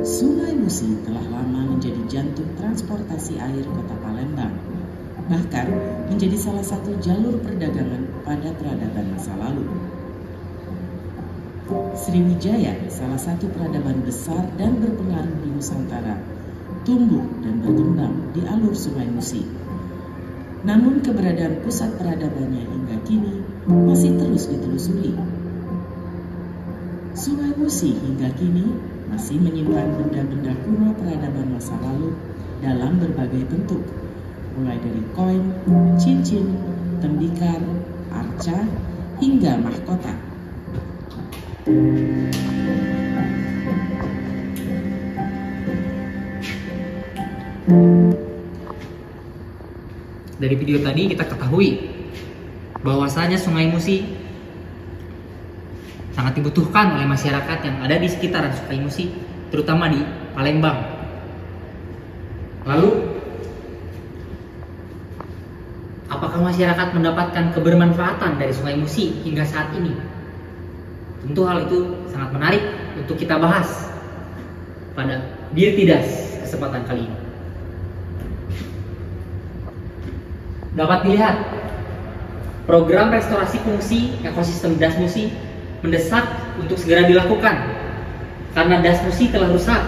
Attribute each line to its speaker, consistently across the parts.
Speaker 1: Sungai Musi telah lama menjadi jantung transportasi air kota Palembang, bahkan menjadi salah satu jalur perdagangan pada peradaban masa lalu. Sriwijaya, salah satu peradaban besar dan berpengaruh di Nusantara, tumbuh dan berkembang di alur Sungai Musi. Namun keberadaan pusat peradabannya hingga kini masih terus ditelusuri. Sungai Musi hingga kini masih menyimpan benda-benda kuno peradaban masa lalu dalam berbagai bentuk, mulai dari koin, cincin, tembikar, arca, hingga mahkota.
Speaker 2: Dari video tadi kita ketahui bahwasanya Sungai Musi sangat dibutuhkan oleh masyarakat yang ada di sekitaran Sungai Musi, terutama di Palembang. Lalu, apakah masyarakat mendapatkan kebermanfaatan dari Sungai Musi hingga saat ini? Tentu hal itu sangat menarik untuk kita bahas pada Dirtidas kesempatan kali ini. Dapat dilihat, program restorasi fungsi ekosistem Das Musi mendesak untuk segera dilakukan karena Das Musi telah rusak,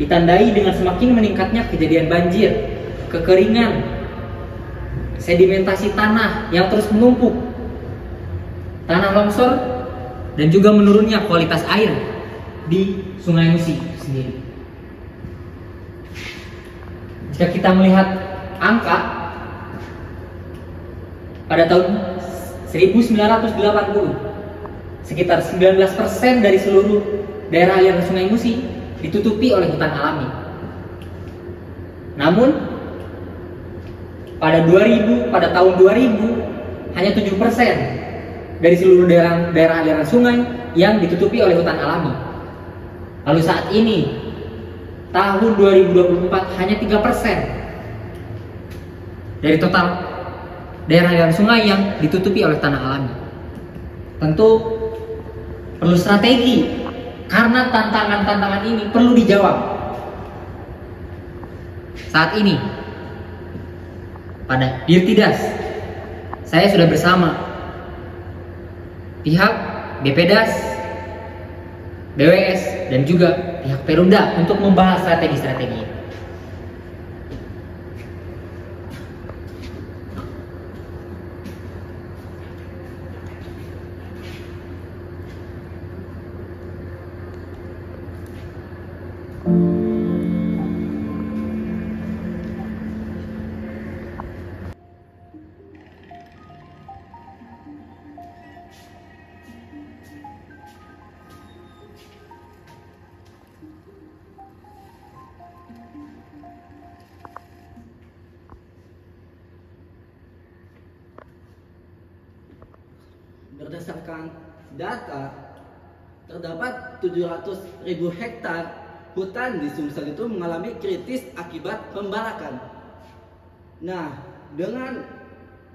Speaker 2: ditandai dengan semakin meningkatnya kejadian banjir, kekeringan, sedimentasi tanah yang terus menumpuk, tanah longsor, dan juga menurunnya kualitas air di Sungai Musi sendiri. Jika kita melihat angka, pada tahun 1980, sekitar 19% dari seluruh daerah aliran Sungai Musi ditutupi oleh hutan alami. Namun, pada tahun 2000, hanya 7% dari seluruh daerah aliran sungai yang ditutupi oleh hutan alami. Lalu saat ini, tahun 2024, hanya 3% dari total daerah aliran sungai yang ditutupi oleh tanah alami. Tentu perlu strategi karena tantangan-tantangan ini perlu dijawab. Saat ini pada Dirtidas, saya sudah bersama pihak BPDAS, BWS, dan juga pihak Perumda untuk membahas strategi-strategi ini.
Speaker 3: Berdasarkan data, terdapat 700.000 hektar hutan di Sumsel itu mengalami kritis akibat pembalakan. Nah, dengan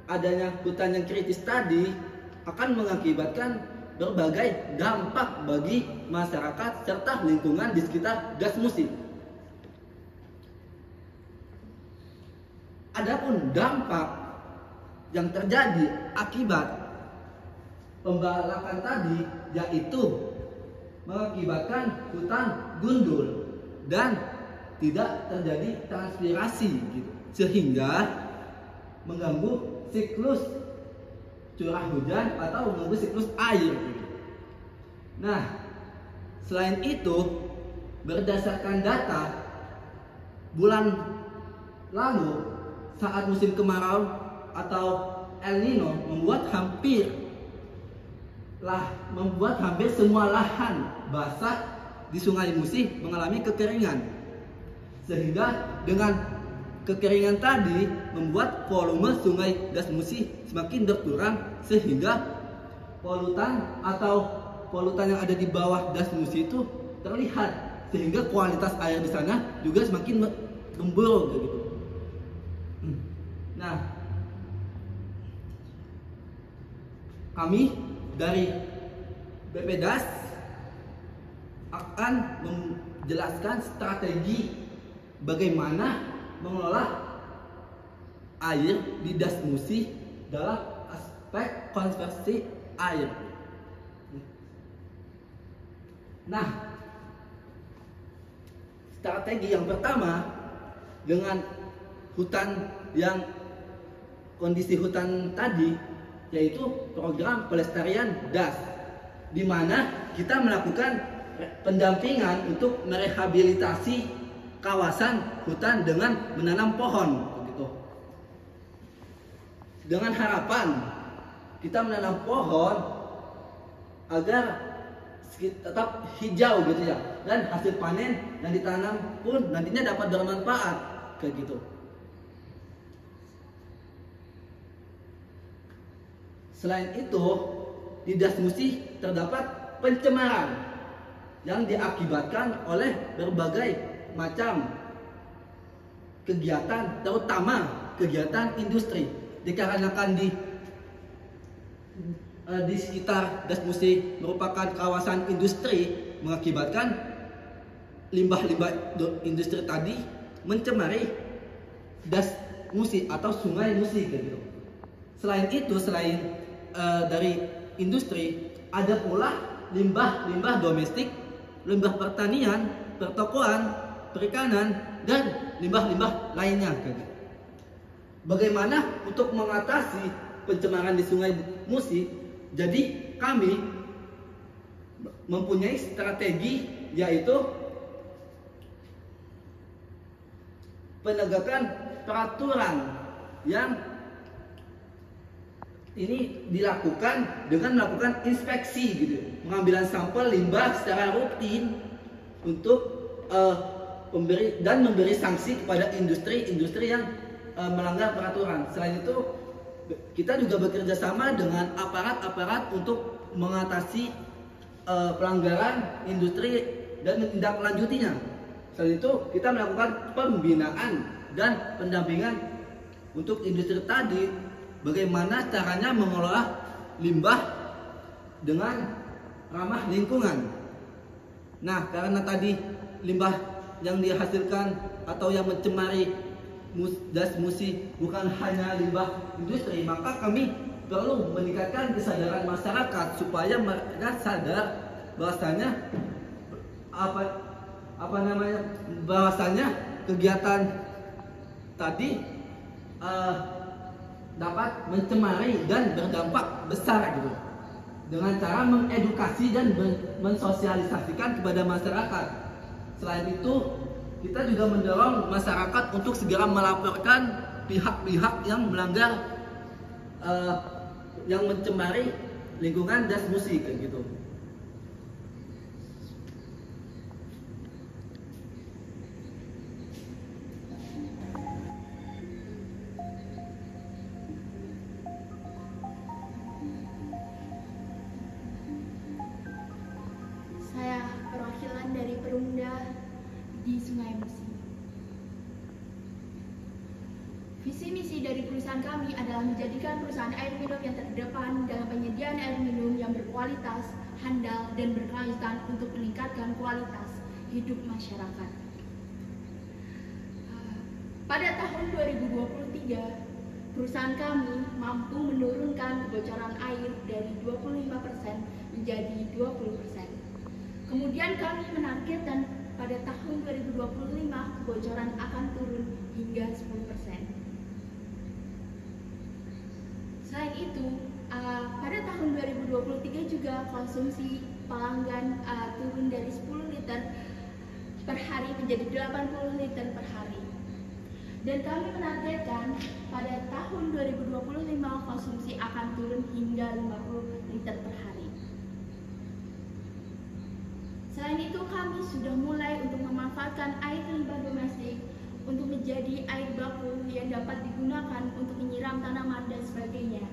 Speaker 3: adanya hutan yang kritis tadi akan mengakibatkan berbagai dampak bagi masyarakat serta lingkungan di sekitar Das Musi. Adapun dampak yang terjadi akibat pembalakan tadi yaitu mengakibatkan hutan gundul dan tidak terjadi transpirasi gitu, sehingga mengganggu siklus curah hujan atau mengganggu siklus air gitu. Nah, selain itu berdasarkan data bulan lalu saat musim kemarau atau El Nino membuat hampir semua lahan basah di Sungai Musi mengalami kekeringan, sehingga dengan kekeringan tadi membuat volume Sungai Das Musi semakin berkurang, sehingga polutan yang ada di bawah Das Musi itu terlihat, sehingga kualitas air di sana juga semakin memburuk gitu. Nah, kami dari BPDAS akan menjelaskan strategi bagaimana mengelola air di Das Musi dalam aspek konservasi air. Nah, strategi yang pertama dengan hutan yang kondisi hutan tadi, yaitu program pelestarian das, di mana kita melakukan pendampingan untuk merehabilitasi kawasan hutan dengan menanam pohon, begitu. Dengan harapan kita menanam pohon agar tetap hijau gitu ya, dan hasil panen yang ditanam pun nantinya dapat bermanfaat kayak gitu. Selain itu, di Das Musi terdapat pencemaran yang diakibatkan oleh berbagai macam kegiatan, terutama kegiatan industri. Dikarenakan di sekitar Das Musi merupakan kawasan industri, mengakibatkan limbah-limbah industri tadi mencemari Das Musi atau Sungai Musi gitu. Selain itu, selain dari industri, ada pula limbah-limbah domestik, limbah pertanian, pertokoan, perikanan, dan limbah-limbah lainnya. Bagaimana untuk mengatasi pencemaran di Sungai Musi? Jadi kami mempunyai strategi, yaitu penegakan peraturan yang ini dilakukan dengan melakukan inspeksi gitu, pengambilan sampel limbah secara rutin untuk memberi sanksi kepada industri-industri yang melanggar peraturan. Selain itu, kita juga bekerja sama dengan aparat-aparat untuk mengatasi pelanggaran industri dan menindaklanjutinya. Selain itu, kita melakukan pembinaan dan pendampingan untuk industri tadi, bagaimana caranya mengelola limbah dengan ramah lingkungan. Nah, karena tadi limbah yang dihasilkan atau yang mencemari Das Musi bukan hanya limbah industri, maka kami perlu meningkatkan kesadaran masyarakat supaya mereka sadar bahwasanya bahwasanya kegiatan tadi dapat mencemari dan berdampak besar gitu, dengan cara mengedukasi dan mensosialisasikan kepada masyarakat. Selain itu, kita juga mendorong masyarakat untuk segera melaporkan pihak-pihak yang melanggar yang mencemari lingkungan Das Musi kayak gitu.
Speaker 4: Saya perwakilan dari Perumda di Sungai Musi. Visi misi dari perusahaan kami adalah menjadikan perusahaan air minum yang terdepan dalam penyediaan air minum yang berkualitas, handal, dan berkelanjutan untuk meningkatkan kualitas hidup masyarakat. Pada tahun 2023, perusahaan kami mampu menurunkan kebocoran air dari 25% menjadi 20%. Kemudian kami menargetkan pada tahun 2025 kebocoran akan turun hingga 10%. Selain itu, pada tahun 2023 juga konsumsi pelanggan turun dari 10 liter per hari menjadi 80 liter per hari. Dan kami menargetkan pada tahun 2025 konsumsi akan turun hingga 50 liter per hari. Selain itu, kami sudah mulai untuk memanfaatkan air limbah domestik untuk menjadi air baku yang dapat digunakan untuk menyiram tanaman dan sebagainya.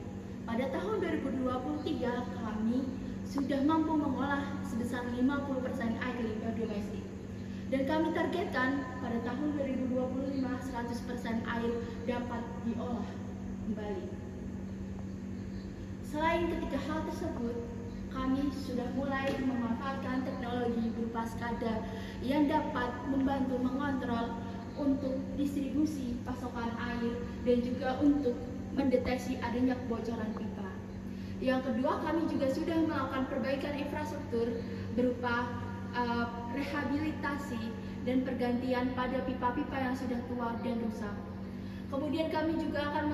Speaker 4: Pada tahun 2023, kami sudah mampu mengolah sebesar 50% air limbah domestik. Dan kami targetkan pada tahun 2025 100% air dapat diolah kembali. Selain ketiga hal tersebut, kami sudah mulai memanfaatkan teknologi berupa Kaskada yang dapat membantu mengontrol untuk distribusi pasokan air dan juga untuk mendeteksi adanya kebocoran pipa. Yang kedua, kami juga sudah melakukan perbaikan infrastruktur berupa rehabilitasi dan pergantian pada pipa-pipa yang sudah tua dan rusak. Kemudian kami juga akan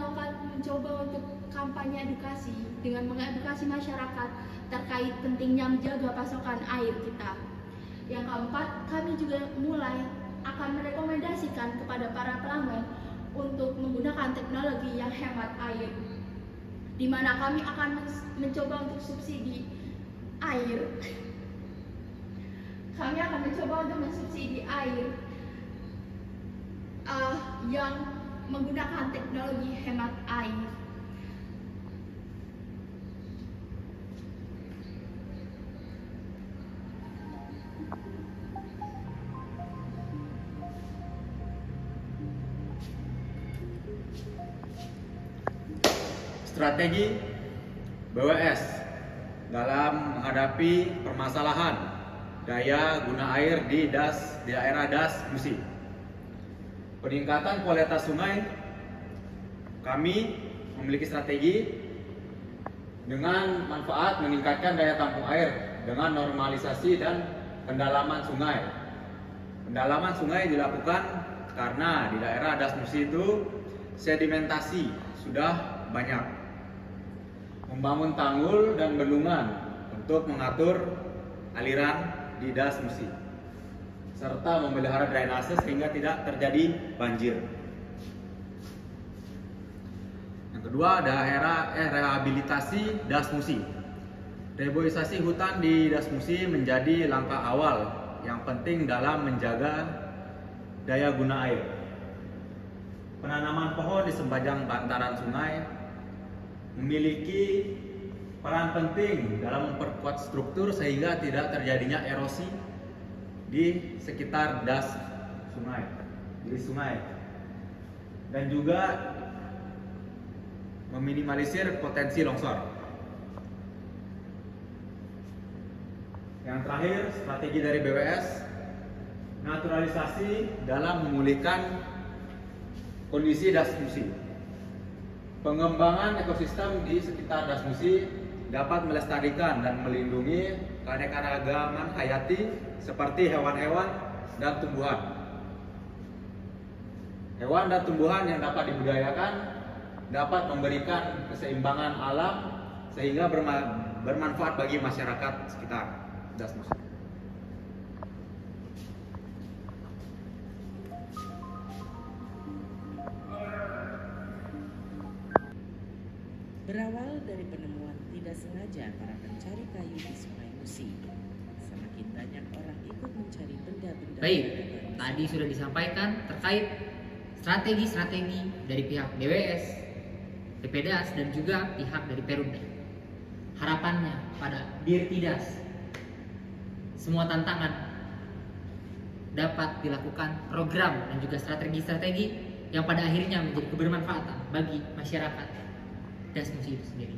Speaker 4: mencoba untuk kampanye edukasi dengan mengedukasi masyarakat terkait pentingnya menjaga pasokan air kita. Yang keempat, kami juga mulai akan merekomendasikan kepada para pelanggan untuk menggunakan teknologi yang hemat air, di mana kami akan mencoba untuk subsidi air. Kami akan mencoba untuk mensubsidi air yang menggunakan teknologi hemat air.
Speaker 5: Strategi BWS dalam menghadapi permasalahan daya guna air di daerah Das Musi. Peningkatan kualitas sungai, kami memiliki strategi dengan manfaat meningkatkan daya tampung air dengan normalisasi dan pendalaman sungai. Pendalaman sungai dilakukan karena di daerah Das Musi itu sedimentasi sudah banyak. Membangun tanggul dan bendungan untuk mengatur aliran di Das Musi, serta memelihara drainase sehingga tidak terjadi banjir. Yang kedua, daerah rehabilitasi Das Musi. Reboisasi hutan di Das Musi menjadi langkah awal yang penting dalam menjaga daya guna air. Penanaman pohon di sepanjang bantaran sungai memiliki peran penting dalam memperkuat struktur sehingga tidak terjadinya erosi di sekitar das sungai, di sungai, dan juga meminimalisir potensi longsor. Yang terakhir, strategi dari BWS, naturalisasi dalam memulihkan kondisi Das Musi. Pengembangan ekosistem di sekitar Das Musi dapat melestarikan dan melindungi keanekaragaman hayati seperti hewan-hewan dan tumbuhan. Hewan dan tumbuhan yang dapat dibudidayakan dapat memberikan keseimbangan alam sehingga bermanfaat bagi masyarakat sekitar Das Musi.
Speaker 1: Berawal dari penemuan tidak sengaja para pencari kayu di Sungai Musi, semakin banyak orang ikut mencari benda-benda.
Speaker 2: Baik, tadi sudah disampaikan terkait strategi-strategi dari pihak BWS, PPDAS, dan juga pihak dari Perumda. Harapannya pada Dirtidas, semua tantangan dapat dilakukan program dan juga strategi-strategi yang pada akhirnya menjadi kebermanfaatan bagi masyarakat Das Musi itu sendiri.